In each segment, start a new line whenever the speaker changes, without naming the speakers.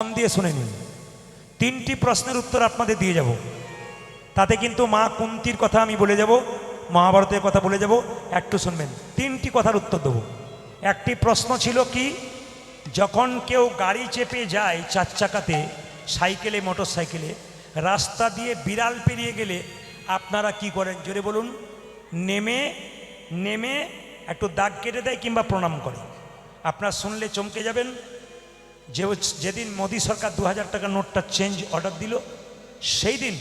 মন দিয়ে শুনে নিন, তিনটি প্রশ্নের উত্তর আপনাদের দিয়ে যাব। তাতে কিন্তু মা কুন্তির কথা আমি বলে যাব, মহাভারতের কথা বলে যাব, একটু শুনবেন। তিনটি কথার উত্তর দেব। একটি প্রশ্ন ছিল কি, যখন কেউ গাড়ি চেপে যায় চার চাকাতে, সাইকেলে, মোটর সাইকেলে, রাস্তা দিয়ে বিড়াল পেরিয়ে গেলে আপনারা কি করেন? জোরে বলুন। নেমে নেমে একটু দাগ কেটে দেয় কিংবা প্রণাম করে। আপনারা শুনলে চমকে যাবেন। যেদিন মোদী সরকার 2000 টাকার নোটটা চেঞ্জ অর্ডার দিল, সেই দিন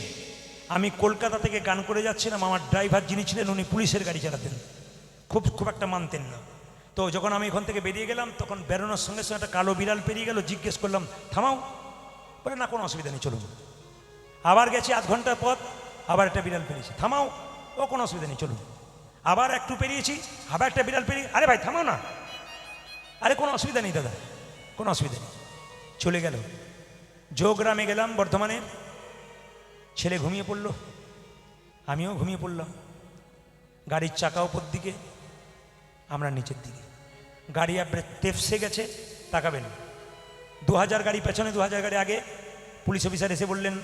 আমি কলকাতা থেকে গান করে যাচ্ছিলাম। আমার ড্রাইভার যিনি ছিলেন উনি পুলিশের গাড়ি চালাতেন, খুব একটা মানতেন না। তো যখন আমি এখান থেকে বেরিয়ে গেলাম, তখন বেরোনোর সঙ্গে সঙ্গে একটা কালো বিড়াল পেরিয়ে গেল। জিজ্ঞেস করলাম, থামাও? বলে না, কোনো অসুবিধা নেই, চলুন। আবার গেছি আধ ঘন্টার পথ, আবার একটা বিড়াল পেরিয়েছি, থামাও? ও কোনো অসুবিধা নেই, চলুন। আবার একটু পেরিয়েছি, আবার একটা বিড়াল পেরিয়ে, আরে ভাই থামাও না, আরে কোনো অসুবিধা নেই দাদা, কোনো অসুবিধা নেই, চলে গেল। যোগগ্রামে গেলাম বর্ধমানে, ছেলে ঘুমিয়ে পড়ল, আমিও ঘুমিয়ে পড়লাম। গাড়ির চাকা উপর দিকে, আমরা নিচের দিকে। গাড়ি আপনার তেফসে গেছে, তাকাবেন। 2000 গাড়ি পেছনে, 2000 গাড়ি আগে। পুলিশ অফিসার এসে বললেন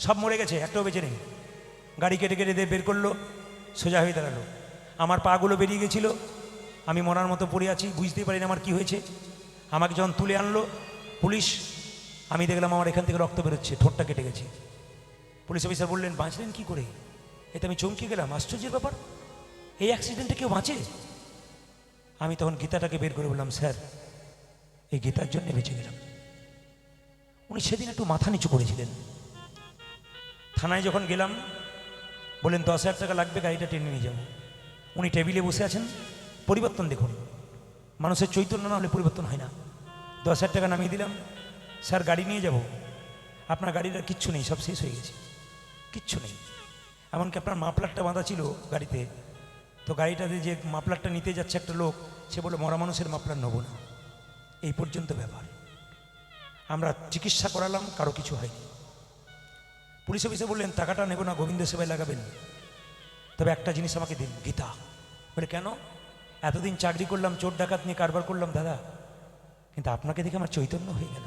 সব মরে গেছে, একটাও বেঁচে নেই। গাড়ি কেটে কেটে দিয়ে বের করলো, সোজা হয়ে দাঁড়ালো। আমার পাগুলো বেরিয়ে গেছিল, আমি মরার মতো পড়ে আছি, বুঝতেই পারি না আমার কি হয়েছে। আমাকে যখন তুলে আনলো পুলিশ, আমি দেখলাম আমার এখান থেকে রক্ত বেরোচ্ছে, ঠোঁটটা কেটে গেছে। পুলিশ অফিসার বললেন বাঁচলেন কি করে? এতে আমি চমকে গেলাম, আশ্চর্যের ব্যাপার, এই অ্যাক্সিডেন্টে কেউ বাঁচে? আমি তখন গীতাটাকে বের করে বললাম, স্যার এই গীতার জন্য বেঁচে গেলাম। উনি সেদিন একটু মাথা নিচু করেছিলেন। থানায় যখন গেলাম, বললেন 10,000 টাকা লাগবে, গাড়িটা টেনে নিয়ে যাবো। উনি টেবিলে বসে আছেন। পরিবর্তন দেখুন, মানুষের চৈতন্য না হলে পরিবর্তন হয় না। 10,000 টাকা নামিয়ে দিলাম। স্যার গাড়ি নিয়ে যাব? আপনার গাড়িটার কিচ্ছু নেই, সব শেষ হয়ে গেছে, কিচ্ছু নেই। এমনকি আপনার মাফলারটা বাঁধা ছিল গাড়িতে, তো গাড়িটাতে যে মাফলারটা নিতে যাচ্ছে একটা লোক, সে বলে মরা মানুষের মাফলার নেবো না। এই পর্যন্ত ব্যাপার। আমরা চিকিৎসা করালাম, কারো কিছু হয়নি। পুলিশ অফিসার বললেন টাকাটা নেব না, গোবিন্দ সেবায় লাগাবেন, তবে একটা জিনিস আমাকে দিন, গীতা। বলে কেন? এতদিন চাকরি করলাম, চোর ডাকাত নিয়ে কারবার করলাম দাদা, কিন্তু আপনাকে দেখে আমার চৈতন্য হয়ে গেল।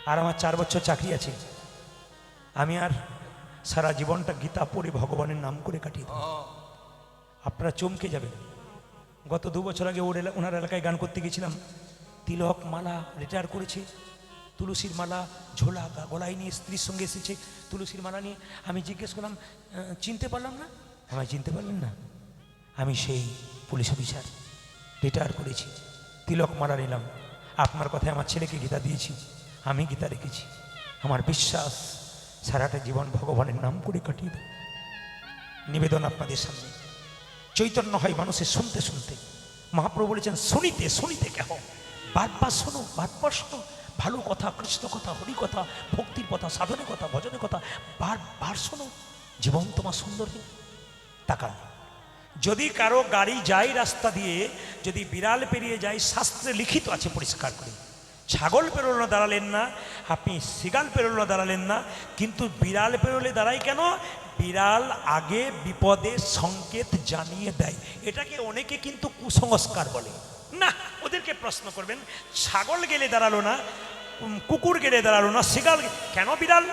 আর আমার 4 বছর চাকরি আছে, আমি আর সারা জীবনটা গীতা পড়ে ভগবানের নাম করে কাটিয়ে দেব। আপনারা চমকে যাবেন। গত 2 বছর আগে ওনার এলাকায় গান করতে গেছিলাম। তিলক মালা রিটায়ার করেছে, তুলসীর মালা ঝোলা গলায় নিয়ে স্ত্রীর সঙ্গে এসেছে, তুলসীর মালা নিয়ে। আমি জিজ্ঞেস করলাম, চিনতে পারলাম না? আমায় চিনতে পারলেন না? আমি সেই পুলিশ অফিসার, রিটায়ার করেছি, তিলক মালা নিলাম। আপনার কথায় আমার ছেলেকে গীতা দিয়েছি, আমি গীতা রেখেছি। আমার বিশ্বাস সারাটা জীবন ভগবানের নাম করে কাটিয়ে দেব। নিবেদন আপনাদের সামনে, চৈতন্য হয় মানুষের শুনতে শুনতে। মহাপ্রভু বলেছেন শুনিতে শুনিতে কেহ, বারবার শোনো, বারবার শোনো। ভালো কথা, কৃষ্ণ কথা, হরি কথা, ভক্তির কথা, সাধনের কথা, ভজনের কথা বারবার শোনো, জীবন তোমার সুন্দর হবে। তাকান, যদি কারো গাড়ি যায় রাস্তা দিয়ে, যদি বিড়াল পেরিয়ে যায়, শাস্ত্রে লিখিত আছে পরিষ্কার করে, ছাগল পেরোলো না দাঁড়ালেন না, আপনি শিগাল পেরোলো না দাঁড়ালেন না, কিন্তু বিড়াল পেরোলে দাঁড়াই কেন? বিড়াল আগে বিপদের সংকেত জানিয়ে দেয়। এটাকে অনেকে কিন্তু কুসংস্কার বলে না। ওদেরকে প্রশ্ন করবেন, ছাগল গেলে দাঁড়ালো না, কুকুর গেলে দাঁড়ালো না, শিগাল কেন? বিড়াল,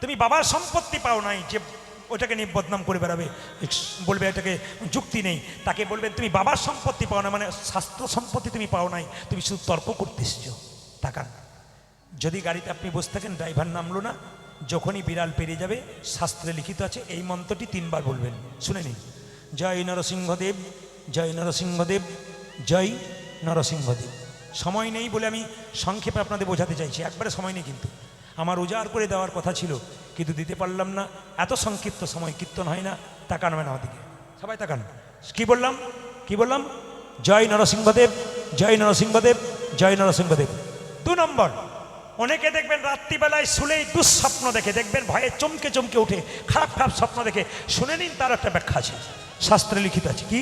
তুমি বাবার সম্পত্তি পাও নাই যে ওটাকে নিয়ে বদনাম করে বেড়াবে, বলবে এটাকে যুক্তি নেই। তাকে বলবেন তুমি বাবার সম্পত্তি পাও না, মানে শাস্ত্র সম্পত্তি তুমি পাও নাই, তুমি শুধু তর্ক করতে এসেছো। তাকান, যদি গাড়িতে আপনি বসে থাকেন, ড্রাইভার নামলো না, যখনই বিড়াল পেরিয়ে যাবে, শাস্ত্রে লিখিত আছে এই মন্ত্রটি 3 বার বলবেন। শুনে নিন, জয় নরসিংহদেব, জয় নরসিংহদেব, জয় নরসিংহদেব। সময় নেই বলে আমি সংক্ষেপে আপনাদের বোঝাতে চাইছি, একবারে সময় নেই, কিন্তু আমার উজাড় করে দেওয়ার কথা ছিল, কিন্তু দিতে পারলাম না। এত সংক্ষিপ্ত সময় কীর্তন হয় না। তাকান না আমার দিকে, সবাই তাকান। কি বললাম? কি বললাম? জয় নরসিংহদেব, জয় নরসিংহদেব, জয় নরসিংহদেব। 2 নম্বর, অনেকে দেখবেন রাত্রিবেলায় শুলেই দুঃস্বপ্ন দেখে, দেখবেন ভয়ে চমকে চমকে উঠে, খারাপ খারাপ স্বপ্ন দেখে। শুনে নিন, তার একটা ব্যাখ্যা আছে, শাস্ত্রে লিখিত আছে। কি?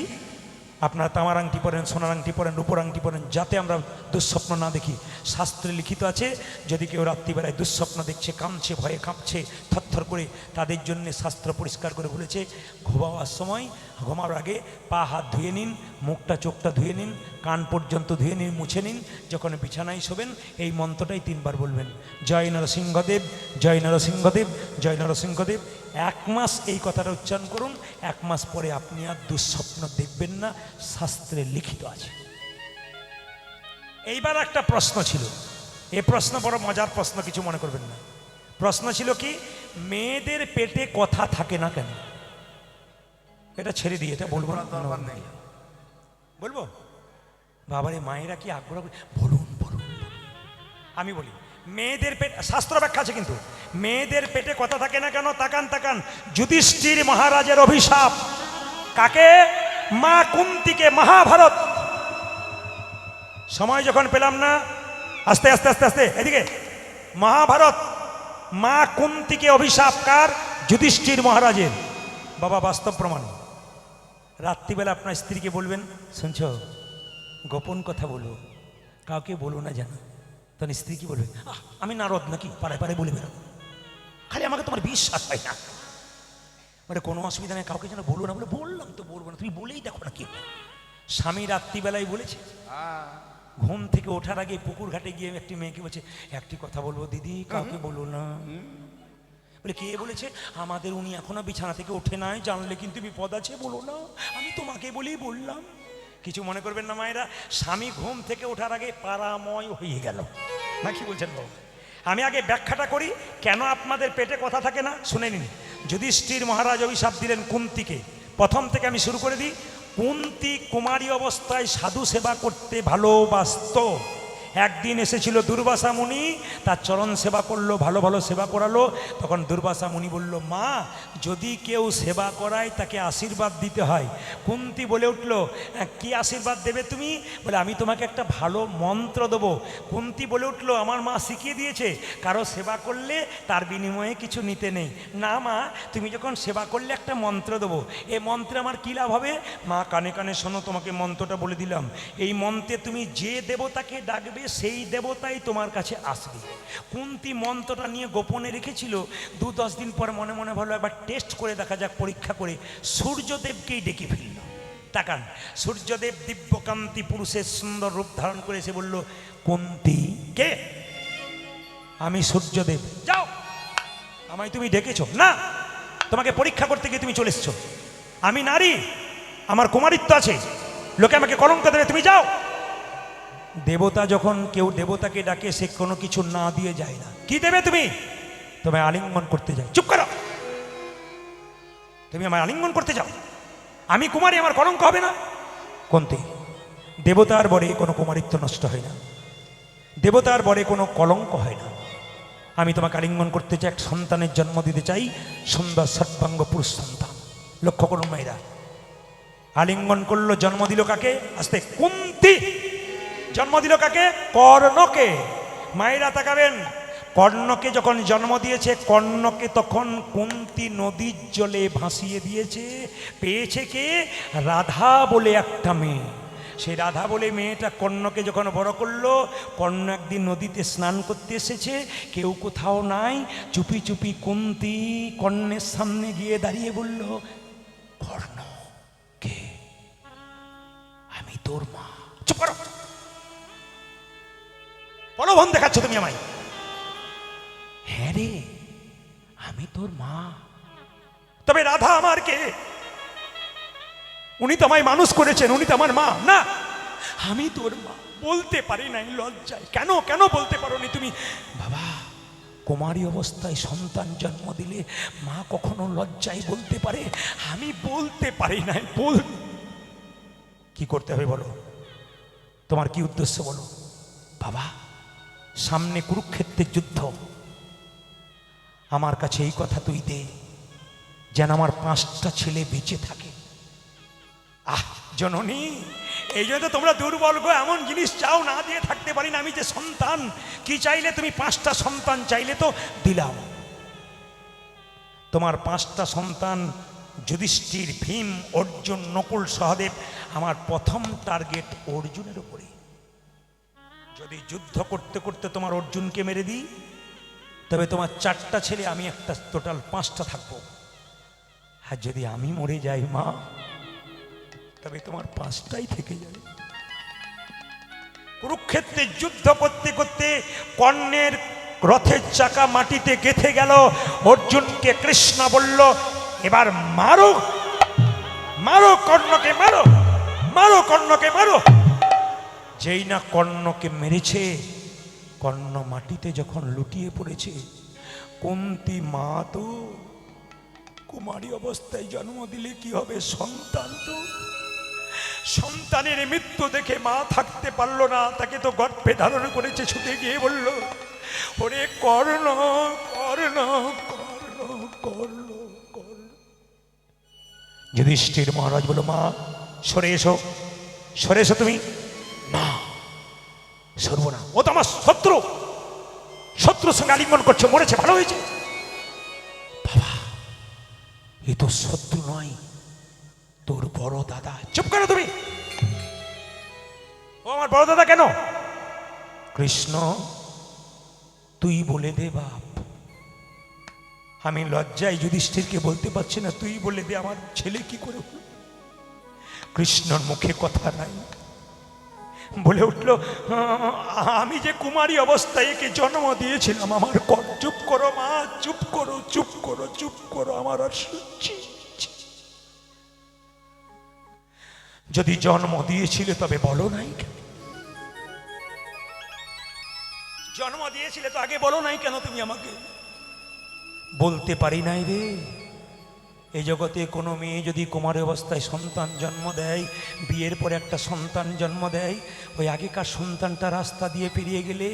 আপনারা তামার আংটি পরেন, সোনার আংটি পরেন, রূপোর আংটি পরেন, যাতে আমরা দুঃস্বপ্ন না দেখি। শাস্ত্রে লিখিত আছে, যদি কেউ রাত্রিবেলায় দুঃস্বপ্ন দেখছে, কাঁপছে, ভয়ে কাঁপছে, থরথর থরথর করে তাদের জন্য শাস্ত্র পরিষ্কার করে বলেছে, ঘুমাবার সময় ঘুমাবার আগে পা হাত ধুয়ে নিন, মুখটা চোখটা ধুয়ে নিন, কান পর্যন্ত ধুয়ে নিন, মুছে নিন। যখন বিছানায় শোবেন এই মন্ত্রটাই 3 বার বলবেন, জয় নরসিংহদেব, জয় নরসিংহদেব, জয় নরসিংহদেব। 1 মাস এই কথাটা উচ্চারণ করুন। 1 মাস পরে আপনি আর দুঃস্বপ্ন দেখবেন না, শাস্ত্রে লিখিত আছে। এইবার একটা প্রশ্ন ছিল, এই প্রশ্ন বড় মজার প্রশ্ন, কিছু মনে করবেন না। প্রশ্ন ছিল কি, মেয়েদের পেটে কথা থাকে না কেন? এটা ছেড়ে দিয়ে, এটা বলবো না, দরকার নেই। বলবো বাবারে, মায়েরা কি আগ্রহ, বলুন বলুন। আমি বলি, মেয়েদের পেট, শাস্ত্র ব্যাখ্যা আছে কিন্তু, মেয়েদের পেটে কথা থাকে না কেন? তাকান তাকান, যুধিষ্ঠির মহারাজের অভিশাপ। কাকে? মা কুন্তিকে। মহাভারত সময় যখন পেলাম না, আস্তে আস্তে আস্তে আস্তে এদিকে, মহাভারত, মা কুন্তিকে অভিশাপ কার? যুধিষ্ঠির মহারাজের। বাবা বাস্তব প্রমাণ। রাত্রিবেলা আপনার স্ত্রীকে বলবেন, শুনছ, গোপন কথা বলো, কাউকে বলো না জানো। তখন স্ত্রী কি বলবে? আমি নারদ নাকি, পাড়ায় পাড়ায় বলে বেরো, খালি আমাকে তোমার বিশ্বাস হয় না। মানে কোনো অসুবিধা নেই, কাউকে যেন বলো না। বলে বললাম তো বলবো না, তুমি বলেই দেখো না কি। স্বামী রাত্রিবেলায় বলেছে, ঘুম থেকে ওঠার আগে পুকুর ঘাটে গিয়ে একটি মেয়েকে বলছে, একটি কথা বলবো দিদি, কাউকে বলো না। বলে কে বলেছে? আমাদের উনি এখনো বিছানা থেকে ওঠে নাই, জানলে কিন্তু বিপদ আছে, বলো না। আমি তোমাকে বলেই বললাম। কিছু মনে করবেন না মায়েরা, স্বামী ঘুম থেকে ওঠার আগে পারাময় হয়ে গেল না, কি বলছেন বাবু? আমি আগে ব্যাখ্যাটা করি, কেন আপনাদের পেটে কথা থাকে না শুনে নিন। যুধিষ্ঠির মহারাজ অভিশাপ দিলেন কুন্তিকে। প্রথম থেকে আমি শুরু করে দিই। কুন্তি কুমারী অবস্থায় সাধু সেবা করতে ভালোবাসত। একদিন এসেছিল দুর্বাসা মুনি, তার চরণ সেবা করলো, ভালো ভালো সেবা করালো। তখন দুর্বাসা মুনি বলল, মা, যদি কেউ সেবা করায় তাকে আশীর্বাদ দিতে হয়। কুন্তি বলে উঠল, কি আশীর্বাদ দেবে তুমি? বলে, আমি তোমাকে একটা ভালো মন্ত্র দেবো। কুন্তি বলে উঠল, আমার মা শিখিয়ে দিয়েছে, কারো সেবা করলে তার বিনিময়ে কিছু নিতে নেই। না মা, তুমি যখন সেবা করলে একটা মন্ত্র দেবো। এই মন্ত্রে আমার কী লাভ হবে? মা কানে কানে শোনো, তোমাকে মন্ত্রটা বলে দিলাম। এই মন্ত্রে তুমি যে দেবতাকে ডাকবে সেই দেবতাই তোমার কাছে আসবে। কুন্তি মন্ত্রটা নিয়ে গোপনে রেখেছিল। 2-10 দিন পর মনে মনে ভালো একবার টেস্ট করে দেখা যাক, পরীক্ষা করে সূর্যদেবকেই ডেকে ফেলল। তাকান, সূর্যদেব দিব্যকান্তি পুরুষের সুন্দর রূপ ধারণ করে এসে বলল, কুন্তি কে? আমি সূর্যদেব। যাও, আমায় তুমি ডেকেছ না, তোমাকে পরীক্ষা করতে গিয়ে তুমি চলে এসছো। আমি নারী, আমার কুমারিত্ব আছে, লোকে আমাকে কলঙ্ক দেবে, তুমি যাও। দেবতা যখন কেউ দেবতাকে ডাকে, সে কোনো কিছু না দিয়ে যায় না। কি দেবে তুমি? তোমায় আলিঙ্গন করতে যাও। চুপ করো, তুমি আমায় আলিঙ্গন করতে যাও? আমি কুমারী, আমার কলঙ্ক হবে না? কুন্তি, দেবতার বরে কোনো কুমারিত্ব নষ্ট হয় না, দেবতার বরে কোনো কলঙ্ক হয় না। আমি তোমাকে আলিঙ্গন করতে চাই, এক সন্তানের জন্ম দিতে চাই, সুন্দর সর্বাঙ্গ পুরুষ সন্তান। লক্ষ্য করুন মায়েরা, আলিঙ্গন করলো, জন্ম দিল কাকে? আস্তে, কুন্তি। জন্ম দিল কাকে? কর্ণকে। মায়েরা তাকাবেন, কর্ণকে যখন জন্ম দিয়েছে, কর্ণকে তখন কুন্তি নদীর জলে ভাসিয়ে দিয়েছে। পেয়েছে কে? রাধা বলে একটা মেয়ে। সেই রাধা বলে মেয়েটা কর্ণকে যখন বড় করলো, কর্ণ একদিন নদীতে স্নান করতে এসেছে, কেউ কোথাও নাই। চুপি চুপি কুন্তি কর্ণের সামনে গিয়ে দাঁড়িয়ে বলল, কর্ণ কে? আমি তোর মা। চুপ করো, প্রলোভন দেখাচ্ছ তুমি আমায়। হ্যাঁ রে, আমি তোর মা। তবে রাধা আমার কে? উনি তো আমায় মানুষ করেছেন, উনি তো আমার মা না। আমি তোর মা বলতে পারি নাই লজ্জায়। কেন কেন বলতে পারোনি তুমি? বাবা, কুমারী অবস্থায় সন্তান জন্ম দিলে মা কখনো লজ্জায় বলতে পারে? আমি বলতে পারি নাই। কি করতে হবে বলো? তোমার কি উদ্দেশ্য বলো? বাবা, সামনে কুরুক্ষেত্রের যুদ্ধ, আমার কাছে এই কথা তুই দে, যেন আমার 5টা ছেলে বেঁচে থাকে। জননী, এই জন্য তো তোমরা দুর্বল গো, এমন জিনিস চাও, না দিয়ে থাকতে পারি না। আমি যে সন্তান, কি চাইলে তুমি? 5টা সন্তান চাইলে তো দিলাম। তোমার 5টা সন্তান যুধিষ্ঠির, ভীম, অর্জুন, নকুল, সহদেব। আমার প্রথম টার্গেট অর্জুনের উপরে। যদি যুদ্ধ করতে করতে তোমার অর্জুনকে মেরে দিই, তবে তোমার 4টা ছেলে, আমি একটা, টোটাল 5টা থাকবো। আর যদি আমি মরে যাই মা, তবে তোমার 5টাই থেকে যাবে। কুরুক্ষেত্রে যুদ্ধ করতে করতে কর্ণের রথের চাকা মাটিতে গেঁথে গেল। অর্জুনকে কৃষ্ণ বলল, এবার মারো, মারো কর্ণকে, মারো, মারো কর্ণকে, মারো। যেই না কর্ণকে মেরেছে, কর্ণ মাটিতে যখন লুটিয়ে পড়েছে, কুন্তী মা তো কুমারী অবস্থায় জন্ম দিলে কি হবে, সন্তান তো, সন্তানের মৃত্যু দেখে মা থাকতে পারল না, তাকে তো গর্ভে ধারণ করেছে। ছুটে গিয়ে বলল, ওরে কর্ণ, কর্ণ, কর্ণ, কর্ণ, কর্ণ। যুধিষ্ঠির মহারাজ বলল, মা সরে এসো, সরে এসো তুমি। না, সরবো না, ও তো আমার শত্রু, শত্রুর সঙ্গে আলিঙ্গন করছে, মরেছে, ভালো হয়েছে। বাবা, এ তো শত্রু নয়, তোর বড় দাদা। চুপ করো তুমি, ও আমার বড় দাদা কেন? কৃষ্ণ, তুই বলে দে বাপ। আমি লজ্জায় যুধিষ্ঠিরকে বলতে পারছি না, তুই বলে দে আমার ছেলে কি করে হলো। কৃষ্ণর মুখে কথা নাই, বলে উঠল, আমি যে কুমারী অবস্থায় একে জন্ম দিয়েছিলাম, আমার কর। চুপ করো মা, চুপ করো, চুপ করো, চুপ করো, আমার আর সহ্য। যদি জন্ম দিয়েছিলে তবে বলো নাই কেন? জন্ম দিয়েছিলে তো আগে বলো নাই কেন তুমি আমাকে? বলতে পারি নাই রে। এই জগতে কোনো মেয়ে যদি কুমারী অবস্থায় সন্তান জন্ম দেয়, বিয়ের পরে একটা সন্তান জন্ম দেয়, ওই আগেকার সন্তানটা রাস্তা দিয়ে পেরিয়ে গেলে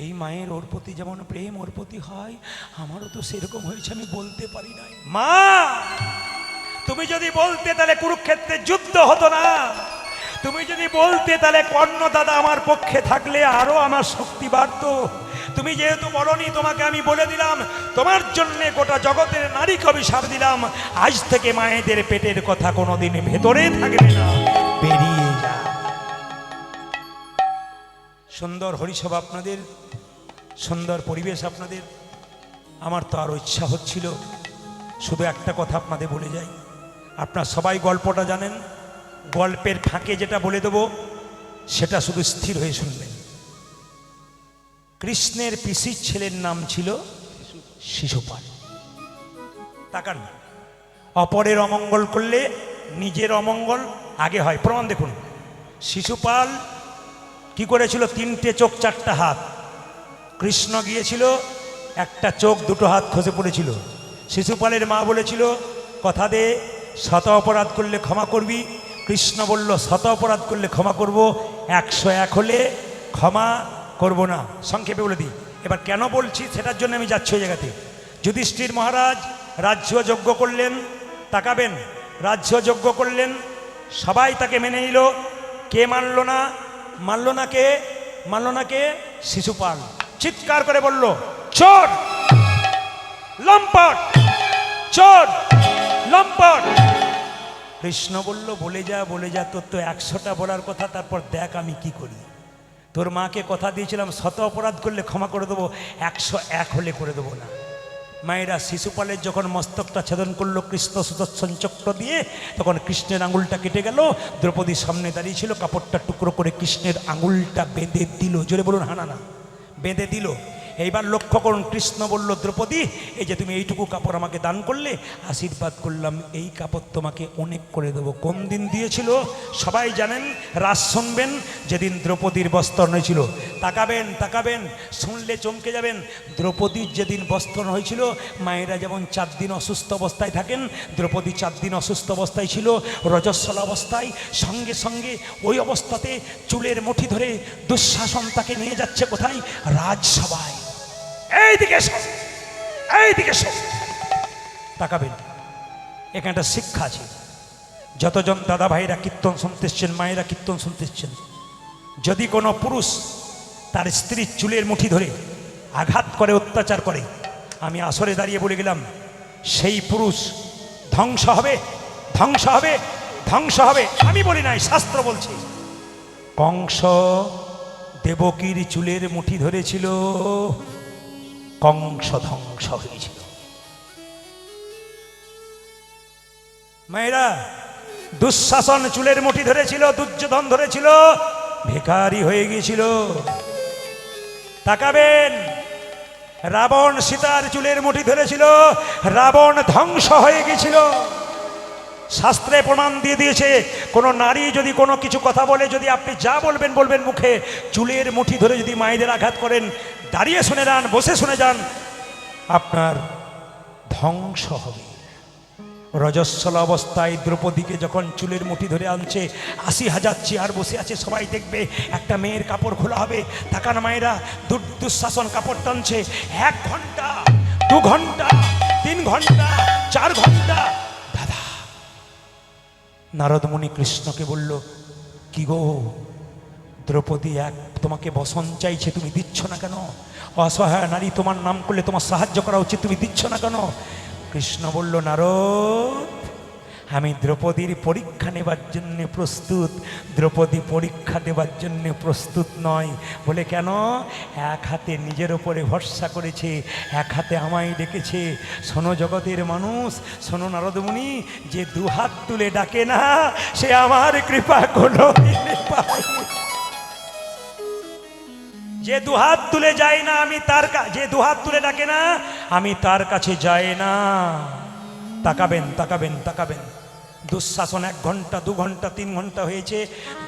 এই মায়ের ওর প্রতি যেমন প্রেম ওর প্রতি হয়, আমারও তো সেরকম হয়েছে, আমি বলতে পারি নাই। মা, তুমি যদি বলতে তাহলে কুরুক্ষেত্রের যুদ্ধ হতো না। তুমি যদি বলতে তাহলে কর্ণ দাদা আমার পক্ষে থাকলে আরো আমার শক্তি বাড়তো। তুমি যেহেতু বলনি, তোমাকে আমি বলে দিলাম, তোমার জন্য গোটা জগতের নারীকে অভিশাপ দিলাম, আজ থেকে মায়েদের পেটের কথা কোনোদিন ভেতরে থাকবে না, বেরিয়ে যা। সুন্দর হরিসভা আপনাদের, সুন্দর পরিবেশ আপনাদের। আমার তো আরো ইচ্ছা হচ্ছিল, শুধু একটা কথা আপনাদের বলে যাই। আপনারা সবাই গল্পটা জানেন, গল্পের ফাঁকে যেটা বলে দেবো সেটা শুধু স্থির হয়ে শুনবেন। কৃষ্ণের পিসির ছেলের নাম ছিল শিশুপাল। তাকান, অপরের অমঙ্গল করলে নিজের অমঙ্গল আগে হয়, প্রমাণ দেখুন। শিশুপাল কি করেছিল? 3টে চোখ 4টা হাত। কৃষ্ণ গিয়েছিল, একটা চোখ 2টো হাত খসে পড়েছিল। শিশুপালের মা বলেছিল, কথা দে, শত অপরাধ করলে ক্ষমা করবি। কৃষ্ণ বলল, শত অপরাধ করলে ক্ষমা করব, 101 হলে ক্ষমা করব না। সংক্ষেপে বলে দিই, এবার কেন বলছি সেটার জন্য আমি যাচ্ছি ওই জায়গাতে। যুধিষ্ঠির মহারাজ রাজ্য যজ্ঞ করলেন, তাকাবেন, রাজ্য যজ্ঞ করলেন, সবাই তাকে মেনে নিল। কে মানল না? মানল না কে? মানল না কে? শিশুপাল চিৎকার করে বলল, চোর, লম্পট, চোর, লম্পট। কৃষ্ণ বলল, বলে যা, বলে যা, তোর তো 100টা বলার কথা, তারপর দেখ আমি কি করি। তোর মাকে কথা দিয়েছিলাম, শত অপরাধ করলে ক্ষমা করে দেবো, 101 হলে করে দেবো না। মায়েরা শিশুপালের যখন মস্তকটা ছেদন করলো কৃষ্ণ সুদর্শন চক্র দিয়ে, তখন কৃষ্ণের আঙুলটা কেটে গেল। দ্রৌপদীর সামনে দাঁড়িয়ে ছিল, কাপড়টা টুকরো করে কৃষ্ণের আঙুলটা বেঁধে দিল। জোরে বলুন, হানা না, বেঁধে দিল। এইবার লক্ষ্য করুন, কৃষ্ণ বলল, দ্রৌপদী, এই যে তুমি এইটুকু কাপড় আমাকে দান করলে, আশীর্বাদ করলাম, এই কাপড় তোমাকে অনেক করে দেবো। কোন দিন দিয়েছিল সবাই জানেন, রাজ শুনবেন, যেদিন দ্রৌপদীর বস্ত্রণ হয়েছিল। তাকাবেন, তাকাবেন, শুনলে চমকে যাবেন। দ্রৌপদীর যেদিন বস্ত্রণ হয়েছিল, মায়েরা যেমন 4 দিন অসুস্থ অবস্থায় থাকেন, দ্রৌপদী 4 দিন অসুস্থ অবস্থায় ছিল, রজস্বলা অবস্থায়। সঙ্গে সঙ্গে ওই অবস্থাতে চুলের মুঠি ধরে দুঃশাসন তাকে নিয়ে যাচ্ছে কোথায়? রাজসভায়। এইদিকে সব, এইদিকে সব, তাকাবেন, এখানে একটা শিক্ষা আছে। যতজন দাদা ভাইরা কীর্তন শুনতেছেন, মায়েরা কীর্তন শুনতেছেন, যদি কোনো পুরুষ তার স্ত্রীর চুলের মুঠি ধরে আঘাত করে, অত্যাচার করে, আমি আসরে দাঁড়িয়ে বলে গেলাম, সেই পুরুষ ধ্বংস হবে, ধ্বংস হবে, ধ্বংস হবে। আমি বলি নাই, শাস্ত্র বলছে। কংস দেবকীর চুলের মুঠি ধরেছিল, কংস ধ্বংস হয়েছিল। মায়েরা, দুঃশাসন চুলের মুঠি ধরেছিল, দুর্যোধন ধরেছিল, ভিখারি হয়ে গিয়েছিল। তাকাবেন, রাবণ সীতার চুলের মুঠি ধরেছিল, রাবণ ধ্বংস হয়ে গিয়েছিল। শাস্ত্রে প্রমাণ দিয়ে দিয়েছে, কোনো নারী যদি কোনো কিছু কথা বলে, যদি আপনি যা বলবেন বলবেন মুখে, চুলের মুঠি ধরে যদি মায়েদের আঘাত করেন, দাঁড়িয়ে শুনে যান, বসে শুনে যান, আপনার ধ্বংস হবে। রজস্বল অবস্থায় দ্রৌপদীকে যখন চুলের মুঠি ধরে আনছে, ৮০,০০০ চেয়ার বসে আছে, সবাই দেখবে, একটা মেয়ের কাপড় খোলা হবে। তাকান মায়েরা, দুঃশাসন কাপড় টানছে, ১ ঘন্টা, ২ ঘন্টা, ৩ ঘন্টা, ৪ ঘন্টা। দাদা, নারদমুনি কৃষ্ণকে বলল, কি গো দ্রৌপদী তোমাকে বসন চাইছে, তুমি দিচ্ছ না কেন? অসহায় নারী, তোমার নাম করলে তোমার সাহায্য করা উচিত, তুমি দিচ্ছ না কেন? কৃষ্ণ বলল, নারদ, আমি দ্রৌপদীর পরীক্ষা নেবার জন্য প্রস্তুত, দ্রৌপদী পরীক্ষা দেবার জন্য প্রস্তুত নয়। বলে কেন? এক হাতে নিজের ওপরে ভরসা করেছে, এক হাতে আমায় ডেকেছে। শোনো জগতের মানুষ, শোনো নারদমুনি, যে ২ হাত তুলে ডাকে না, সে আমার কৃপা কোনো যে ২ হাত তুলে যায় না, আমি তার যে ২ হাত তুলে ডাকে না, আমি তার কাছে যাই না। তাকাবেন, তাকাবেন, তাকাবেন। দুঃশাসন ১ ঘন্টা, ২ ঘন্টা, ৩ ঘন্টা হয়েছে।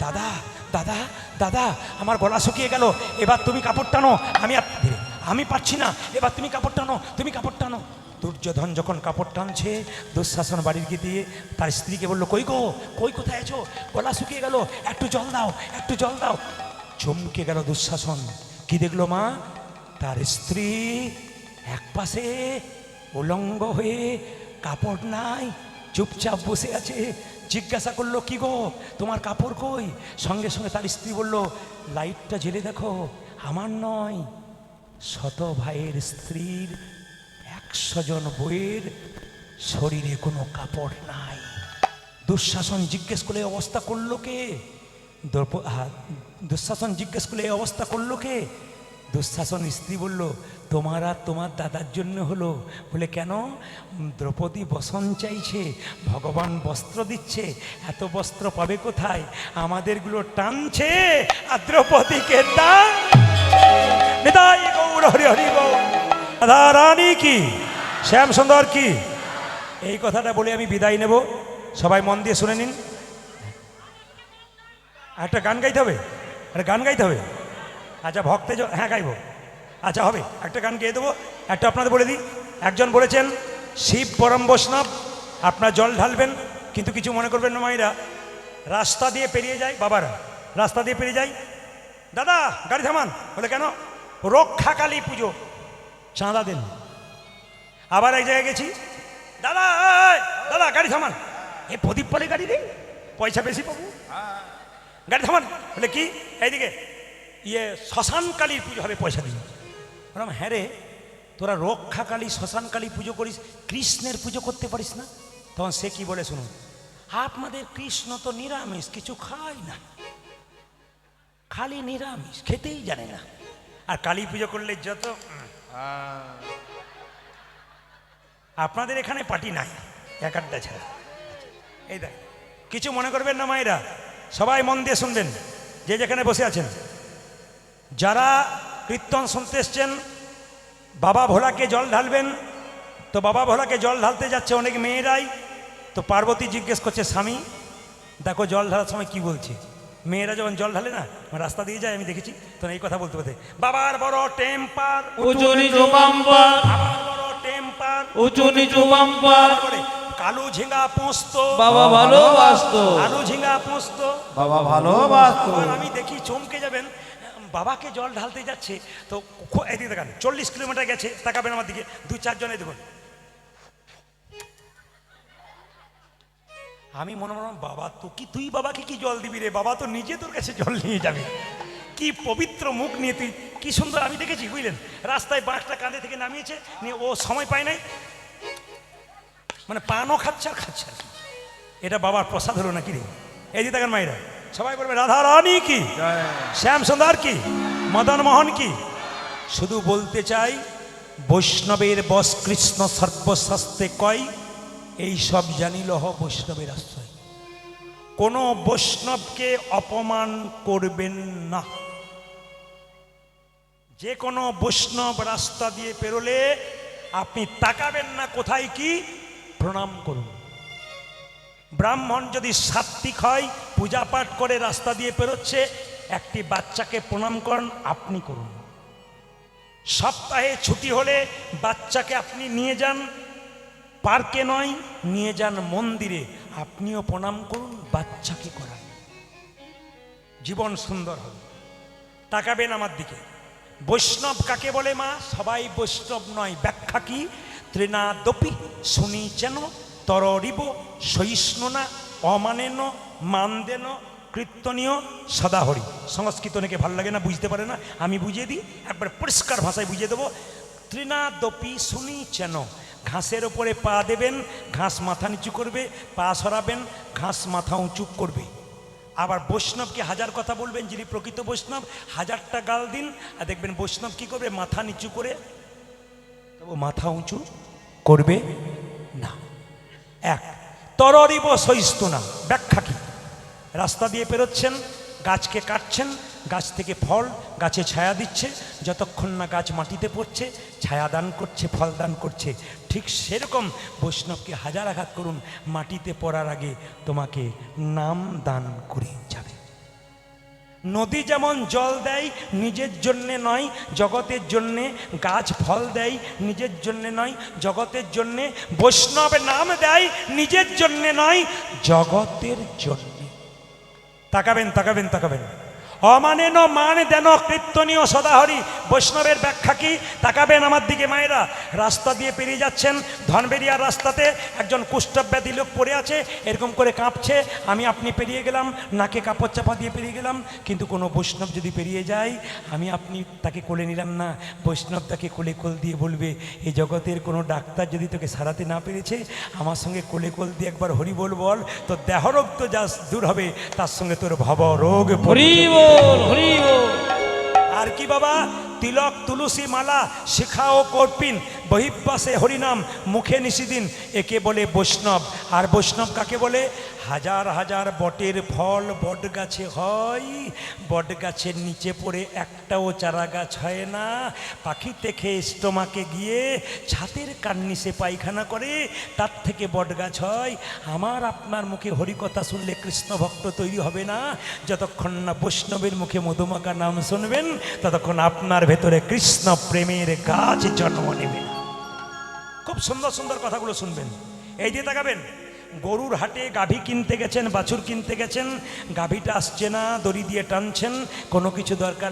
দাদা, দাদা, দাদা, আমার গলা শুকিয়ে গেল, এবার তুমি কাপড় টানো, আমি পারছি না, এবার তুমি কাপড় টানো, তুমি কাপড় টানো। দুর্যোধন যখন কাপড় টানছে, দুঃশাসন বাড়ির গিয়ে দিয়ে তার স্ত্রীকে বললো, কই গো, কই, কোথায় আছো? গলা শুকিয়ে গেল, একটু জল দাও, একটু জল দাও। চমকে গেল দুঃশাসন। কি দেখলো মা? তার স্ত্রী এক পাশে উলঙ্গ হয়ে, কাপড় নাই, চুপচাপ বসে আছে। জিজ্ঞাসা করলো, কি গো, তোমার কাপড় কই? সঙ্গে সঙ্গে তার স্ত্রী বলল, লাইটটা জ্বেলে দেখো, আমার নয়, ১০০ ভাইয়ের স্ত্রীর, ১০০ জন বইয়ের শরীরে কোনো কাপড় নাই। দুঃশাসন জিজ্ঞেস করলে অবস্থা করলো কে? দুঃশাসন জিজ্ঞেস করলে এই অবস্থা করলো কে? দুঃশাসন স্ত্রী বলল, তোমার আর তোমার দাদার জন্য হলো। বলে কেন? দ্রৌপদী বসন চাইছে, ভগবান বস্ত্র দিচ্ছে, এত বস্ত্র পাবে কোথায়? আমাদেরগুলো টানছে, আর দ্রৌপদীকে টান। নিতাই গৌর হরি হরি বল। রাধা রানী কি, শ্যাম সুন্দর কি। এই কথাটা বলে আমি বিদায় নেব, সবাই মন দিয়ে শুনে নিন। একটা গান গাইতে হবে, একটা গান গাইতে হবে। আচ্ছা ভক্তে, হ্যাঁ গাইব, আচ্ছা হবে, একটা গান গেয়ে দেবো। একটা আপনাদের বলে দিই, একজন বলেছেন, শিব পরম বৈষ্ণব, আপনার জল ঢালবেন, কিন্তু কিছু মনে করবেন না মায়েরা, রাস্তা দিয়ে পেরিয়ে যায়, বাবারা রাস্তা দিয়ে পেরিয়ে যায়, দাদা গাড়ি থামান। বলে কেন? রক্ষাকালী পুজো, চাঁদা দেন। আবার এক জায়গায় গেছি, দাদা দাদা গাড়ি থামান, এ প্রদীপ পরে গাড়ি রে, পয়সা বেশি পাবো, গাড়ি থামান। বলে কি? এইদিকে শ্মশানকালীর পুজো হবে, পয়সা দিন। বললাম, হ্যাঁ রে, তোরা রক্ষাকালী শ্মশানকালী পুজো করিস, কৃষ্ণের পুজো করতে পারিস না? তখন সে কি বলে শুনুন, আপনাদের কৃষ্ণ তো নিরামিষ, কিছু খায় না, খালি নিরামিষ, খেতেই জানে না। আর কালী পুজো করলে যত, আপনাদের এখানে পার্টি নাই, ১-৮টা ছাড়া। এই দেখ, কিছু মনে করবেন না মায়েরা, সবাই মন দিয়ে শুনবেন, যে যেখানে বসে আছেন। যারা কীর্তন শুনতে এসছেন, বাবা ভোলাকে জল ঢালবেন, তো বাবা ভোলাকে জল ঢালতে যাচ্ছে অনেক মেয়েরাই। তো পার্বতী জিজ্ঞেস করছে, স্বামী দেখো জল ঢালার সময় কি বলছে? মেয়েরা যখন জল ঢালে না, রাস্তা দিয়ে যায়, আমি দেখেছি, তখন এই কথা বলতে বলতে, বাবার বড় টেম্পার,
উঁচু নিচু বাম্পার,
বাবার বড় টেম্পার,
উঁচু নিচু বাম্পার,
কালু ঝিঙ্গা পোস্ত,
বাবা ভালোবাসতো,
আলু ঝিঙ্গা পোস্ত,
বাবা ভালোবাসতো।
আমি দেখি চমকে যাবেন, বাবাকে জল ঢালতে যাচ্ছে, তো এদিকে দেখান 40 কিলোমিটার গেছে, তাকাবেন আমার দিকে, 2-4 জনে দেখুন। আমি মনে মনে, বাবা তো কি, তুই বাবাকে কি জল দিবি রে? বাবা তো নিজে তোর কাছে জল নিয়ে যাবে। কি পবিত্র মুখ নিয়ে তুই, কি সুন্দর আমি দেখেছি, বুঝলেন? রাস্তায় বাঁশটা কাঁধে থেকে নামিয়েছে, নিয়ে ও সময় পায় নাই, মানে পানও খাচ্ছে আর খাচ্ছে। এটা বাবার প্রসাদ হলো নাকি রে? এই যে দেখেন মায়েরা, সবাই বলবে রাধা রানী কি, শ্যাম সুন্দর কি, মদন মোহন কি। শুধু বলতে চাই, বৈষ্ণবের বস কৃষ্ণ সর্বশাস্ত্রে কয়, এই সব জানিলহ বৈষ্ণবের আশ্রয়। কোনো বৈষ্ণবকে অপমান করবেন না। যে কোনো বৈষ্ণব রাস্তা দিয়ে পেরোলে আপনি তাকাবেন না কোথায় কি, প্রণাম করুন। ব্রাহ্মণ যদি সাত্বিক হয়, পূজা পাঠ করে রাস্তা দিয়ে পেরোচ্ছে, একটি বাচ্চাকে প্রণাম করেন, আপনি করুন। সপ্তাহে ছুটি হলে বাচ্চাকে আপনি নিয়ে যান, পার্কে নয়, নিয়ে যান মন্দিরে, আপনিও প্রণাম করুন, বাচ্চাকে করান, জীবন সুন্দর হবে। তাকাবেন আমার দিকে। বৈষ্ণব কাকে বলে মা? সবাই বৈষ্ণব নয়। ব্যাখ্যা কি? তৃণাদপি শুনিচেন তরিব সহিষ্ণুনা অমানেন মানদেন কীর্তনীয় সদাহরি। সংস্কৃত অনেকে ভালো লাগে না, বুঝতে পারে না, আমি বুঝিয়ে দিই, একবার পরিষ্কার ভাষায় বুঝিয়ে দেবো। তৃণাদপি শুনিচেন, ঘাসের ওপরে পা দেবেন, ঘাস মাথা নিচু করবে, পা সরাবেন, ঘাস মাথা উঁচু করবে। আবার বৈষ্ণবকে হাজার কথা বলবেন, যিনি প্রকৃত বৈষ্ণব, হাজারটা গাল দিন, আর দেখবেন বৈষ্ণব কি করবে, মাথা নিচু করে, তবু মাথা উঁচু করবে না। এক, তরিব সহিষ্ণুনা। ব্যাখ্যা কি? রাস্তা দিয়ে পেরোচ্ছেন, গাছকে কাটছেন, গাছ থেকে ফল, গাছে ছায়া দিচ্ছে, যতক্ষণ না গাছ মাটিতে পড়ছে, ছায়া দান করছে, ফল দান করছে। ঠিক সেরকম বৈষ্ণবকে হাজার আঘাত করুন, মাটিতে পড়ার আগে তোমাকে নাম দান করে যাবে। নদী যেমন জল দেয় নিজের জন্যে নয়, জগতের জন্যে, গাছ ফল দেয় নিজের জন্যে নয়, জগতের জন্যে, বৈষ্ণব নাম দেয় নিজের জন্যে নয়, জগতের জন্যে। তাকাবেন, তাকাবেন, তাকাবেন। অমানেন মান দেন কীর্তনীয় সদাহরি। বৈষ্ণবের ব্যাখ্যা কি? তাকাবেন আমার দিকে মায়েরা। রাস্তা দিয়ে পেরিয়ে যাচ্ছেন, ধনবেরিয়ার রাস্তাতে একজন কুষ্ঠব্যাধি লোক পড়ে আছে, এরকম করে কাঁপছে, আমি আপনি পেরিয়ে গেলাম, নাকে কাপড় চাপা দিয়ে পেরিয়ে গেলাম। কিন্তু কোনো বৈষ্ণব যদি পেরিয়ে যায়, আমি আপনি তাকে কোলে নিলাম না, বৈষ্ণব তাকে কোলে কোল দিয়ে বলবে, এই জগতের কোনো ডাক্তার যদি তোকে সারাতে না পেরেছে, আমার সঙ্গে কোলে কোল দিয়ে একবার হরি বল বল, তো দেহরোগ তো যা দূর হবে, তার সঙ্গে তোর ভব রোগ। আর কি বাবা? তিলক তুলসী মালা শিখা ও কর্পিন, বহিব্বাসে হরিনাম মুখে নিশিদিন, একে বলে বৈষ্ণব। আর বৈষ্ণব কাকে বলে? হাজার হাজার বটের ফল বট গাছে হয়, বট গাছের নিচে পড়ে একটাও চারা গাছ হয় না, পাখিতে খেয়ে স্টোমাকে গিয়ে ছাতের কার্নিশে পায়খানা করে, তার থেকে বট গাছ হয়। আমার আপনার মুখে হরিকথা শুনলে কৃষ্ণ ভক্ত তৈরি হবে না, যতক্ষণ না বৈষ্ণবের মুখে মধুমাকা নাম শুনবেন, ততক্ষণ আপনার ভেতরে কৃষ্ণ প্রেমের গাছ জন্ম নেবে। খুব সুন্দর সুন্দর কথাগুলো শুনবেন। এই দিয়ে তাকাবেন। গরুর হাটে গাভী কিনতে গেছেন, বাছুর কিনতে গেছেন, গাভীটা আসছে না, দড়ি দিয়ে টানছেন, কোনো কিছু দরকার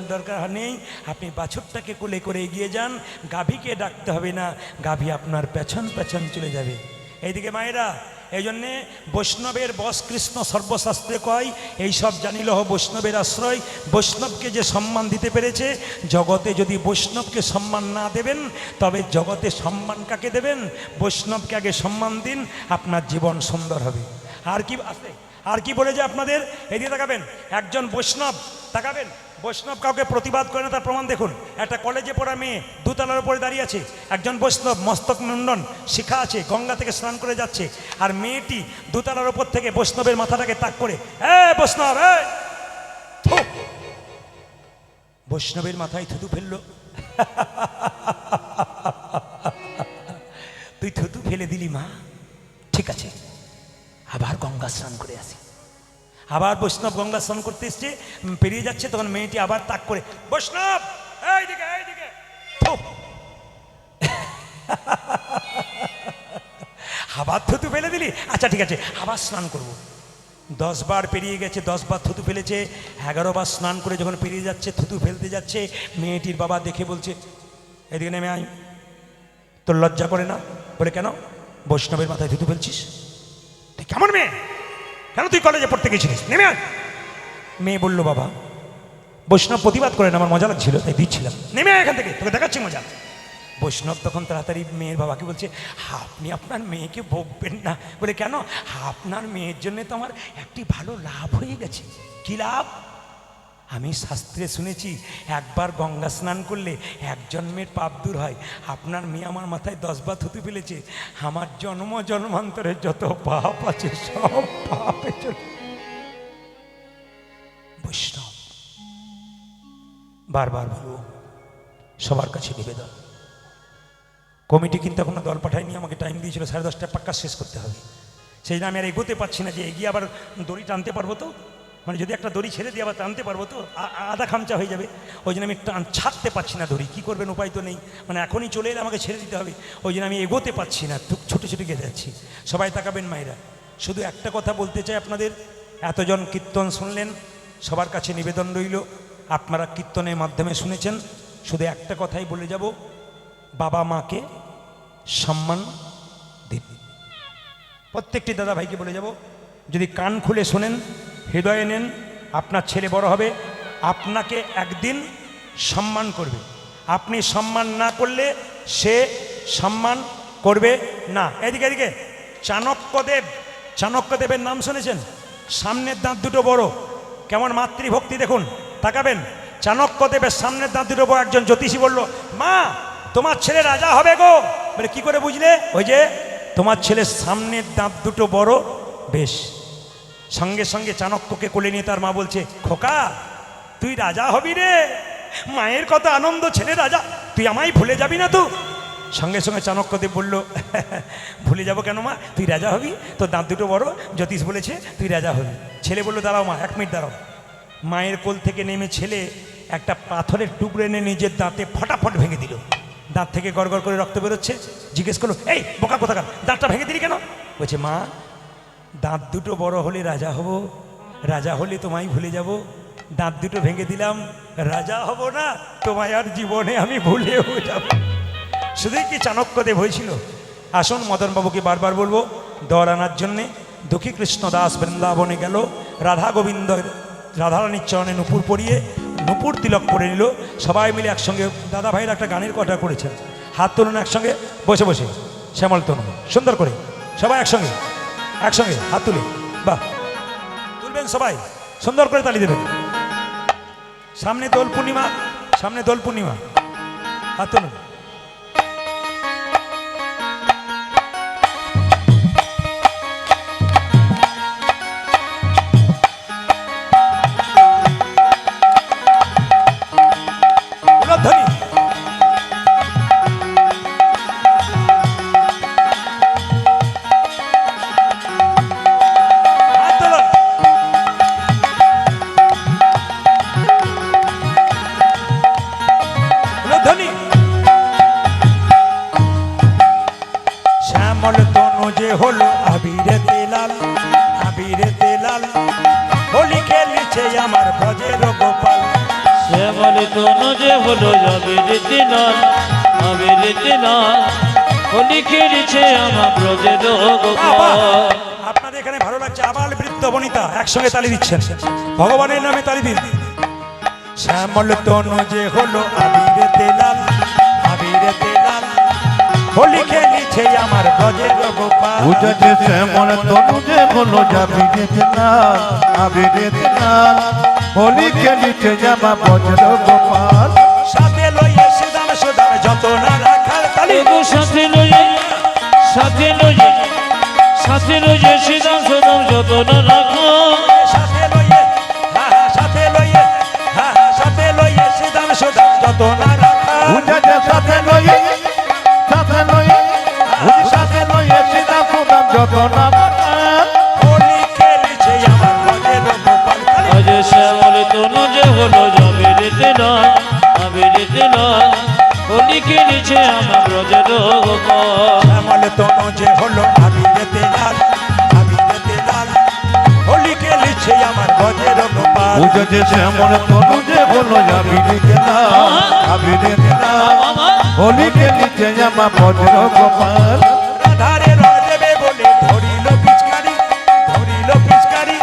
নেই, আপনি বাছুরটাকে কোলে করে এগিয়ে যান, গাভীকে ডাকতে হবে না, গাভী আপনার পেছন পেছন চলে যাবে। এইদিকে মায়েরা, এই জন্যে বৈষ্ণবের বস কৃষ্ণ সর্বশাস্ত্রে কয়, এই সব জানিলহ বৈষ্ণবের আশ্রয়। বৈষ্ণবকে যে সম্মান দিতে পেরেছে, জগতে যদি বৈষ্ণবকে সম্মান না দেবেন, তবে জগতে সম্মান কাকে দেবেন? বৈষ্ণবকে আগে সম্মান দিন, আপনার জীবন সুন্দর হবে। আর কি আছে? আর কি বলে যে আপনাদের এদিকে তাকাবেন, একজন বৈষ্ণব, তাকাবেন, বৈষ্ণব কাউকে প্রতিবাদ করে না, তার প্রমাণ দেখুন। একটা কলেজে পড়া মেয়ে দোতলার উপরে দাঁড়িয়ে আছে, একজন বৈষ্ণব মস্তক মুন্ডন শিখা আছে, গঙ্গা থেকে স্নান করে যাচ্ছে, আর মেয়েটি দোতলার উপর থেকে বৈষ্ণবের মাথাটাকে তাক করে, বৈষ্ণব, থু! বৈষ্ণবের মাথায় থুতু ফেললো। তুই থুতু ফেলে দিলি মা, ঠিক আছে, আবার গঙ্গা স্নান করে আসি। আবার বৈষ্ণব গঙ্গা স্নান করতে এসছে, পেরিয়ে যাচ্ছে, তখন মেয়েটি আবার তাক করে, বৈষ্ণব এইদিকে এইদিকে, আবার থুতু ফেলে দিলি, আচ্ছা ঠিক আছে আবার স্নান করবো। 10 বার পেরিয়ে গেছে, 10 বার থুতু ফেলেছে, 11 বার স্নান করে যখন পেরিয়ে যাচ্ছে, থুতু ফেলতে যাচ্ছে, মেয়েটির বাবা দেখে বলছে, এদিকে নেমে আয়, তোর লজ্জা করে না? বলে কেন? বৈষ্ণবের মাথায় থুতু ফেলছিস? তুই কেমন মেয়ে? কেন তুই কলেজে পড়তে গেছিলিস? নেমে আয়। মেয়ে বলল, বাবা বৈষ্ণব প্রতিবাদ করেন, আমার মজা লাগছিল তাই দিচ্ছিলাম, নেমে আয় এখান থেকে, তোকে দেখাচ্ছি মজা। বৈষ্ণব তখন তাড়াতাড়ি মেয়ের বাবাকে বলছে, আপনি আপনার মেয়েকে বকবেন না। বলে কেন? আপনার মেয়ের জন্য তো আমার একটি ভালো লাভ হয়ে গেছে। কি লাভ? আমি শাস্ত্রে শুনেছি একবার গঙ্গা স্নান করলে এক জন্মের পাপ দূর হয়। আপনার মেয়ে আমার মাথায় 10 বার থুতু ফেলেছে, আমার জন্ম জন্মান্তরের যত পাপ আছে সব পাপে চলে। বৈষ্ণব বারবার বলবো, সবার কাছে নিবেদন। কমিটি কিন্তু এখনো দল পাঠায়নি, আমাকে টাইম দিয়েছিল 10:30 পাক্কা শেষ করতে হবে। সেই জন্য আমি আর এগোতে পারছি না, যে এগিয়ে আবার দড়ি টানতে পারবো তো, মানে যদি একটা দড়ি ছেড়ে দিয়ে আবার টানতে পারবো তো আধা খামচা হয়ে যাবে। ওই জন্য আমি ছাড়তে পারছি না দড়ি। কী করবেন, উপায় তো নেই, মানে এখনই চলে এলে আমাকে ছেড়ে দিতে হবে। ওই জন্য আমি এগোতে পারছি না, ছুটে ছুটে গিয়ে যাচ্ছি। সবাই তাকাবেন মায়েরা। শুধু একটা কথা বলতে চাই আপনাদের, এতজন কীর্তন শুনলেন, সবার কাছে নিবেদন রইল, আপনারা কীর্তনের মাধ্যমে শুনেছেন, শুধু একটা কথাই বলে যাব, বাবা মাকে সম্মান দিন। প্রত্যেকটি দাদা ভাইকে বলে যাব, যদি কান খুলে শোনেন, হৃদয়ে নেন, আপনার ছেলে বড় হবে, আপনাকে একদিন সম্মান করবে। আপনি সম্মান না করলে সে সম্মান করবে না। এদিকে এদিকে, চাণক্যদেবের নাম শুনেছেন? সামনের দাঁত দুটো বড়, কেমন মাতৃভক্তি দেখুন, তাকাবেন। চাণক্যদেবের সামনের দাঁত দুটো বড়। একজন জ্যোতিষী বলল, মা তোমার ছেলে রাজা হবে গো। বলে কি করে বুঝলে? ওই যে তোমার ছেলের সামনের দাঁত দুটো বড়। বেশ। সঙ্গে সঙ্গে চাণক্যকে কোলে নিয়ে তার মা বলছে, খোকা তুই রাজা হবি রে, মায়ের কত আনন্দ, ছেলে রাজা, তুই আমায় ভুলে যাবি না তো? সঙ্গে সঙ্গে চাণক্যদেব বলল, ভুলে যাব কেন মা, তুই রাজা হবি, তোর দাঁত দুটো বড়, জ্যোতিষ বলেছে তুই রাজা হবি। ছেলে বলল, দাঁড়াও মা, 1 মিনিট দাঁড়াও। মায়ের কোল থেকে নেমে ছেলে একটা পাথরের টুকরো এনে নিজের দাঁতে ফটাফট ভেঙে দিল। দাঁত থেকে গড়গড় করে রক্ত বেরোচ্ছে। জিজ্ঞেস করলো, এই বোকা কোথাকার, দাঁতটা ভেঙে দিলি কেন? বলছে, মা দাঁত দুটো বড় হলে রাজা হব, রাজা হলে তোমায় ভুলে যাব, দাঁত দুটো ভেঙে দিলাম, রাজা হব না, তোমায় আর জীবনে আমি ভুলেও যাব। শুধুই কি চাণক্যদেব হয়েছিল? আসুন মদনবাবুকে বারবার বলবো দর আনার জন্যে। দুঃখী কৃষ্ণ দাস বৃন্দাবনে গেল, রাধা গোবিন্দ রাধারানীর চরণে নুপুর পরিয়ে নুপুর তিলক পরে নিল। সবাই মিলে একসঙ্গে, দাদা ভাইয়ের একটা গানের কথা করেছেন, হাত তুলুন একসঙ্গে, বসে বসে শ্যামল তনু, সুন্দর করে সবাই একসঙ্গে একসঙ্গে হাত তুলে, বাহ, তুলবেন সবাই, সুন্দর করে তালি দেবেন। সামনে দোল পূর্ণিমা, সামনে দোল পূর্ণিমা, হাত তুলুন। শ্যামল তনু যে হলো আবিরেতে লাল, আবিরেতে লাল, হোলি খেলিছে আমার ব্রজের গোপাল।
শ্যামল তনু যে হলো আবিরেতে লাল, আবিরেতে লাল, হোলি খেলিছে আমার ব্রজের গোপাল।
আপনাদের এখানে ভালো লাগছে? আবাল বৃদ্ধ বনিতা একসঙ্গে তালি দিচ্ছেন, ভগবানের নামে তালি দিন। শ্যামল তনু যে হলো আবিরেতে লাল, আবিরেতে লাল, হোলি খেলিছে আমার ব্রজের গোপাল।
বুঝেছে শ্যামল তনু যে হলো আবিরেতে লাল, আবিরেতে লাল, হোলি খেলিছে আমার ব্রজের গোপাল।
সাথে লইয়ে সুদাম সুদাম যত না রাখার তালি,
সাথে লইয়ে, সাথে লইয়ে, সাথে লইয়ে সিদাম সুদাম যত না রাখো।
সাথে লইয়ে, সাথে লইয়ে, সাথে লইয়ে সুদাম সুদাম যত না রাখার।
বুঝেছে সাথে লইয়ে, সাথে লইয়ে, সাথে লইয়ে সীতা সুদাম যত না রাখার।
হোলি খেলিছে আমার ব্রজের গোপাল।
আজ শ্যামল তনু যে হলো আবিরেতে লাল, আবিরেতে লাল, হোলি খেলিছে আমার ব্রজের গোপাল।
শ্যামল তনু যে হলো আবিরেতে লাল, আবিরেতে লাল, হোলি খেলিছে আমার ব্রজের গোপাল।
বুঝেছে শ্যামল তনু যে হলো আবিরেতে লাল, আবিরেতে লাল, হোলি খেলিছে আমার ব্রজের গোপাল।
রাধারে রাজবে বলে ধরিল পিচকারি, ধরিল পিচকারি,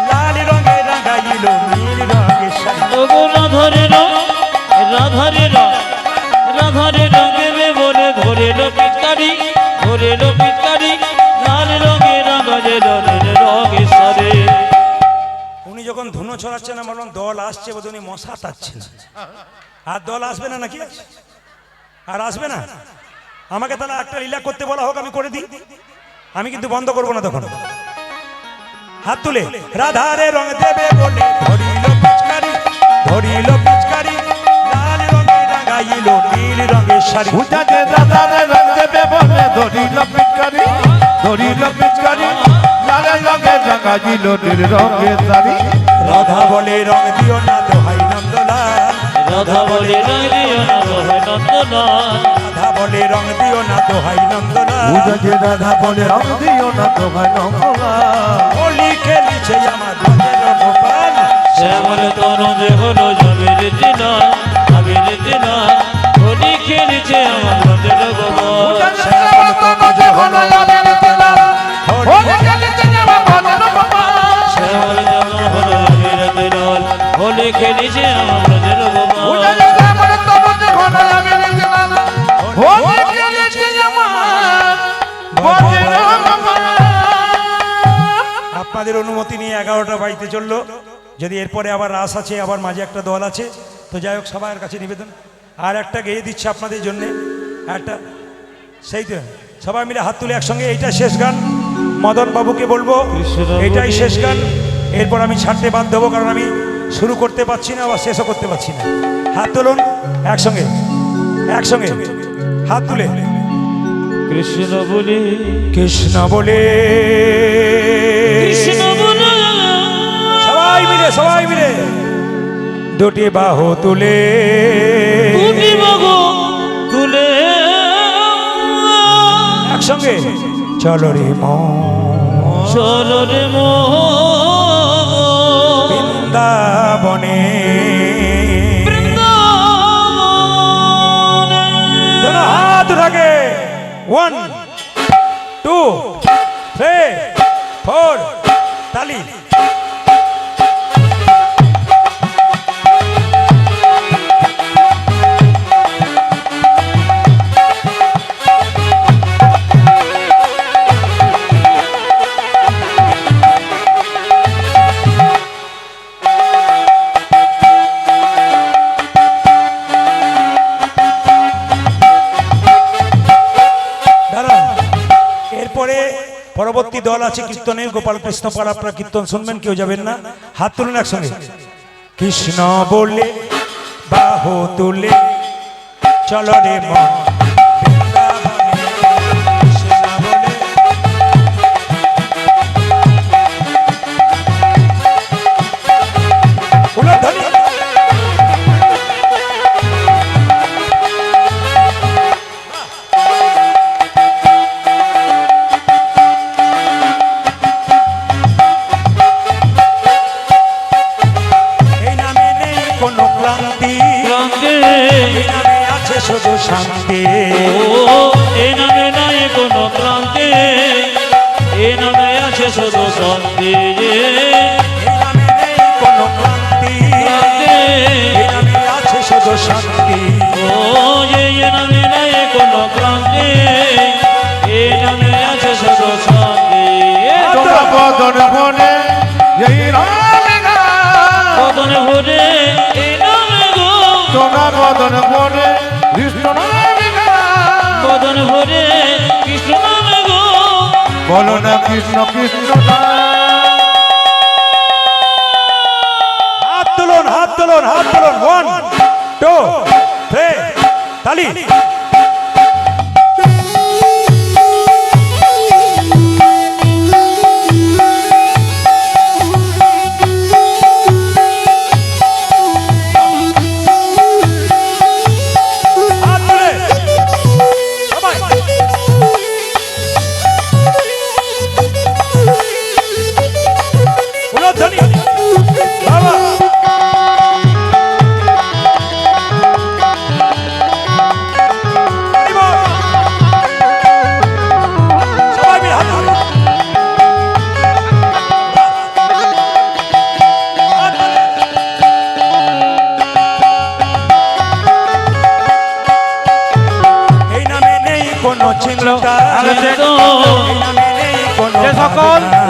লাল রঙে রাঙাইল নীল রঙে শাড়ি।
তবু রাধারে রং, রাধারে রং, রাধারে রং দেবে বলে ধরিল পিচকারি, ধরিল পিচকারি, লাল রঙে রাঙালে রঙের রঙে সারে।
উনি যখন ধুনো ধুনো ছড়াচ্ছে না, বললাম দল আসছে বোধহয় মশা তাচ্ছে না। আর দল আসবে না নাকি? আর আসবে না? আমাকে তাহলে একটা লীলা করতে বলা হোক, আমি করে দিই। আমি কিন্তু বন্ধ করবো না তখন। হাত তুলে রাধারে রং দেবে বলে ধরিল পিচকারি, ধরিল পিচকারি, লাল রঙে রাঙাইল নীল রঙের শাড়ি।
উজাতে দাদারে রং দেবে বলে ধরিল পিচকারি, ধরিল পিচকারি, লাল রঙে রাঙাইল নীল রঙের শাড়ি।
রাধা বলে রং দিও না দোহাই নন্দলাল,
রাধা বলে রং দিও না দোহাই নন্দলাল,
রাধা বলে রং দিও না দোহাই নন্দলাল।
উজাতে রাধা বলে রং দিও না তোমায় নমলা।
হোলি খেলিছে আমার ব্রজের গোপাল,
শ্যামল তনু যে হলো যাবের দিনা, আবির দিনা, হোলি খেলেছে আমার ব্রজের গোপাল।
শ্যামল তনু যে হলো যাবের দিনা, হোলি
শ্যামল তনু হলো আবির দিনা, হোলি খেলেছে আমার ব্রজের গোপাল।
আপনাদের অনুমতি নিয়ে 11টা বাড়িতে চললো। যদি এরপরে আবার রাস আছে, আবার মাঝে একটা দল আছে, তো যাই হোক সবার কাছে নিবেদন। আর একটা গেয়ে দিচ্ছে আপনাদের জন্যে একটা, সেই তো সবাই মিলে হাত তুলে একসঙ্গে। এইটা শেষ গান, মদন বাবুকে বলবো এটাই শেষ গান। এরপর আমি ছাড়তে বাধ্য হবো, কারণ আমি শুরু করতে পারছি না বা শেষও করতে পারছি না। হাত তুলুন একসঙ্গে, একসঙ্গে হাত তুলে।
কৃষ্ণ বলে,
কৃষ্ণ বলে,
কৃষ্ণ বলে,
সবাই মিলে, সবাই মিলে দুটি বাহু তুলে,
দুটি বাহু তুলে
একসঙ্গে চলো রে মন,
চলো রে মন
বৃন্দাবনে।
বৃন্দাবনে।
दोनों हाथ उठा के 1 2 3 4 ताली। এরপরে পরবর্তী দল আছে কীর্তনের, গোপাল কৃষ্ণ পাল। আপনারা কীর্তন শুনবেন, কেউ যাবেন না। হাত তুলুন একসঙ্গে। কৃষ্ণ বলে বাহু তুলে চলো রে মন বৃন্দাবনে। কৃষ্ণ বলে উলধ্বনি। শুধু শান্তি,
এ নামে নাই কোনো ক্রান্তি, এ নামে আছে শুধু শান্তি,
এই নামে নেই কোনো ক্লান্তি, এই নামে আছে শুধু শান্তি।
ও এ নামে নাই কোনো ক্রান্তি, এ নামে আছে শুধু শান্তি।
তোরা বদন বনে এই রামে গা,
বদন ভরে এই নামে গো,
তোরা বদন বনে কৃষ্ণ নামে গা।
বদন ভরে কৃষ্ণ নামে গো,
বলো না কৃষ্ণ কৃষ্ণ
হাত তুলুন, হাত তুলুন, হাত তুলুন। 1 2 3 তালি। হাত তুলে সবাই। উলধ্বনি বাবা। সবাই মিলে হাত তুলে। হাত তুলে। এই নামে নেই কোনো চিন্তা, এই নামে নেই কোনো
যে সকল
ভাবনা।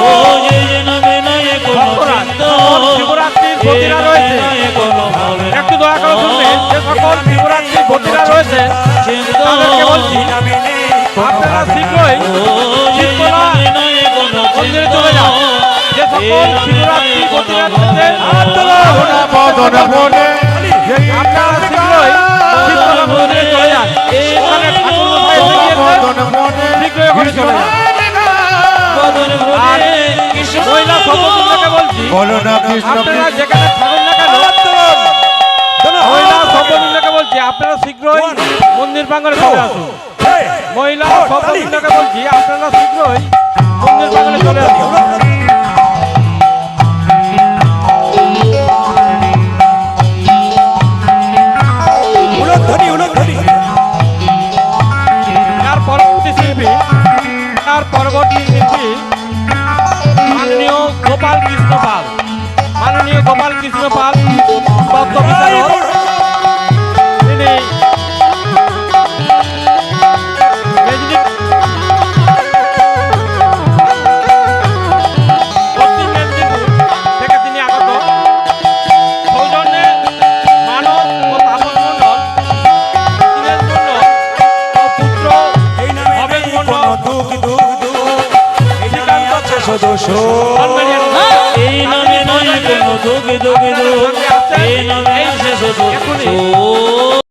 ও যে নামে নাই কোনো চিন্তা,
ব্রতীরা রয়েছে, একটু দয়া করে শুনবেন, যে সকল শিবরাত্রি ব্রতীরা রয়েছে তাদেরকে বলছি আপনারা শীঘ্রই শীতলা মন্দিরে চলে যান। যে সকল শিবরাত্রি ব্রতীরা রয়েছে
বদন বনে
আপনারা শীঘ্রই শীতলা মন্দিরে চলে যান। ওখানে ঠাকুর মশাই এসে গিয়েছে,
বদন বনে
শীঘ্রই ওখানে চলে যান। আর মহিলা সর্ববৃন্দকে বলছি
বলো না কৃষ্ণ
আপনারা যেখানে থাকুন না কেন, মহিলা সর্ববৃন্দকে বলছি আপনারা শীঘ্রই মন্দির প্রাঙ্গণে চলে আসুন। মহিলা সর্ববৃন্দকে বলছি আপনারা শীঘ্রই মন্দির প্রাঙ্গণে চলে আসুন। তার পরবর্তী শিল্পী মাননীয় গোপাল কৃষ্ণ পাল, মাননীয় গোপাল কৃষ্ণ পাল তত্ত্ব বিচারক। তিনি পশ্চিম মেদিনীপুর থেকে তিনি আগত। সৌজন্যে মানব ও তাপস মণ্ডল, দীনেশ মণ্ডল ও পুত্র
এই নামে
ভবেশ
নেই
মণ্ডল,
কোনো দুঃখ দুঃখ দুঃখ, এই নামে আছে শুধু সুখ।
এই নামে নয় কোনো দুঃখ দুঃখ দুঃখ, এই নামে আছে শুধু সুখ।